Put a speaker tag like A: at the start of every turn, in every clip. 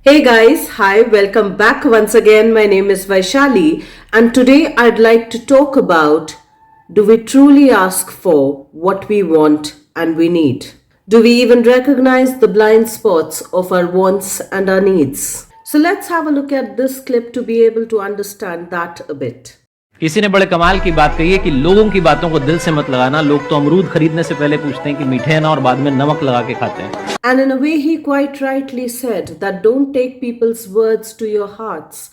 A: Hey guys, hi, welcome back once again. My name is Vaishali, and today I'd like to talk about, do we truly ask for what we want and we need? Do we even recognize the blind spots of our wants and our needs? So let's have a look at this clip to be able to understand that a bit.
B: किसी ने बड़े कमाल की बात कही है कि लोगों की बातों को दिल से मत लगाना। लोग तो अमरूद खरीदने से पहले पूछते हैं कि मीठे हैं ना, और बाद में नमक लगा के खाते हैं।
A: And in a way, he quite rightly said that don't take people's words to your hearts,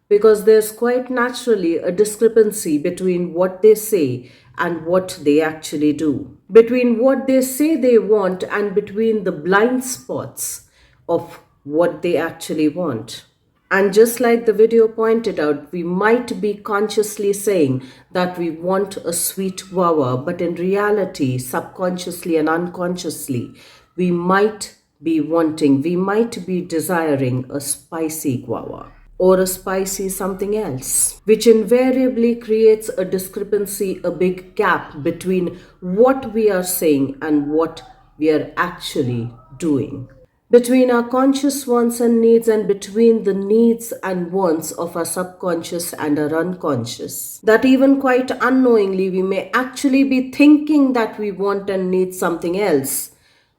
A: because there's quite naturally a discrepancy between what they say and what they actually do, between what they say they want and between the blind spots of what they actually want. And just like the video pointed out, we might be consciously saying that we want a sweet guava, but in reality, subconsciously and unconsciously, we might be desiring a spicy guava or a spicy something else, which invariably creates a discrepancy, a big gap between what we are saying and what we are actually doing, between our conscious wants and needs and between the needs and wants of our subconscious and our unconscious. That even quite unknowingly we may actually be thinking that we want and need something else,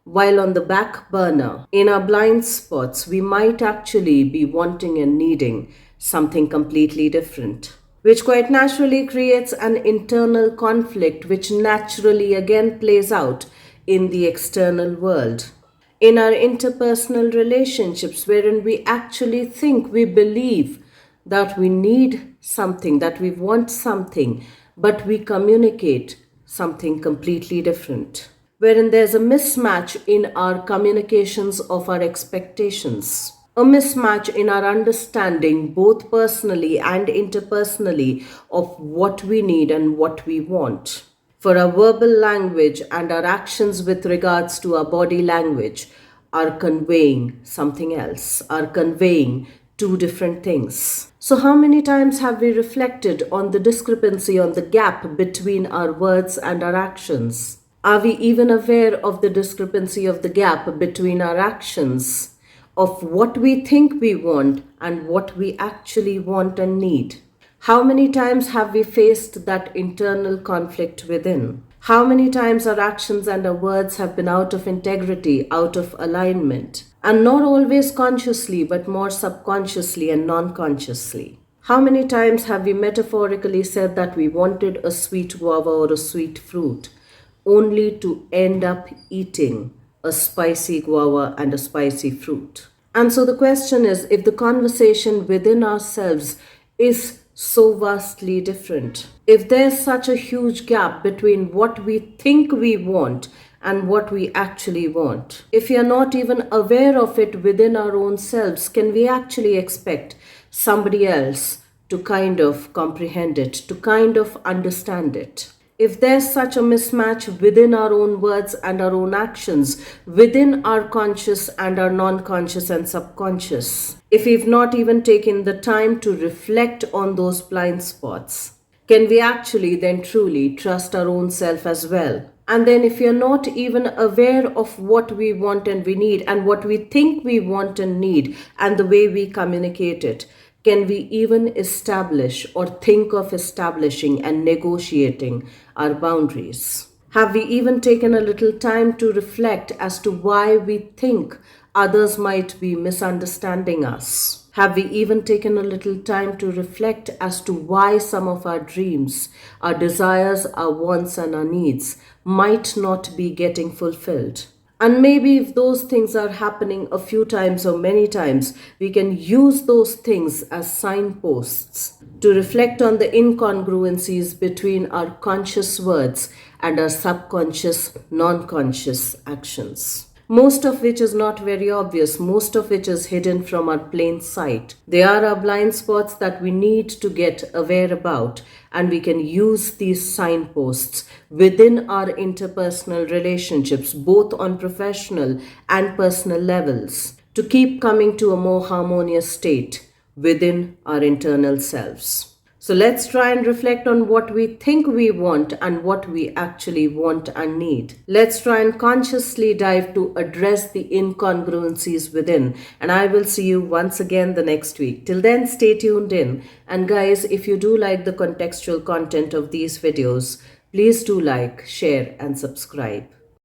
A: while on the back burner, in our blind spots, we might actually be wanting and needing something completely different, which quite naturally creates an internal conflict, which naturally again plays out in the external world, in our interpersonal relationships, wherein we actually think, we believe that we need something, that we want something, but we communicate something completely different, wherein there's a mismatch in our communications of our expectations, a mismatch in our understanding, both personally and interpersonally, of what we need and what we want. For our verbal language and our actions with regards to our body language are conveying something else, are conveying two different things. So, how many times have we reflected on the discrepancy, on the gap between our words and our actions? Are we even aware of the discrepancy of the gap between our actions, of what we think we want and what we actually want and need? How many times have we faced that internal conflict within? How many times our actions and our words have been out of integrity, out of alignment, and not always consciously, but more subconsciously and non consciously? How many times have we metaphorically said that we wanted a sweet guava or a sweet fruit, only to end up eating a spicy guava and a spicy fruit? And so the question is, if the conversation within ourselves is so vastly different, if there's such a huge gap between what we think we want and what we actually want, if we are not even aware of it within our own selves, can we actually expect somebody else to kind of comprehend it, to kind of understand it? If there's such a mismatch within our own words and our own actions, within our conscious and our non-conscious and subconscious, if we've not even taken the time to reflect on those blind spots, can we actually then truly trust our own self as well? And then if you're not even aware of what we want and we need and what we think we want and need and the way we communicate it, can we even establish or think of establishing and negotiating our boundaries? Have we even taken a little time to reflect as to why we think others might be misunderstanding us? Have we even taken a little time to reflect as to why some of our dreams, our desires, our wants, and our needs might not be getting fulfilled? And maybe if those things are happening a few times or many times, we can use those things as signposts to reflect on the incongruencies between our conscious words and our subconscious, non-conscious actions, most of which is not very obvious, most of which is hidden from our plain sight. They are our blind spots that we need to get aware about, and we can use these signposts within our interpersonal relationships, both on professional and personal levels, to keep coming to a more harmonious state within our internal selves. So let's try and reflect on what we think we want and what we actually want and need. Let's try and consciously dive to address the incongruencies within. And I will see you once again the next week. Till then, stay tuned in. And guys, if you do like the contextual content of these videos, please do like, share, and subscribe.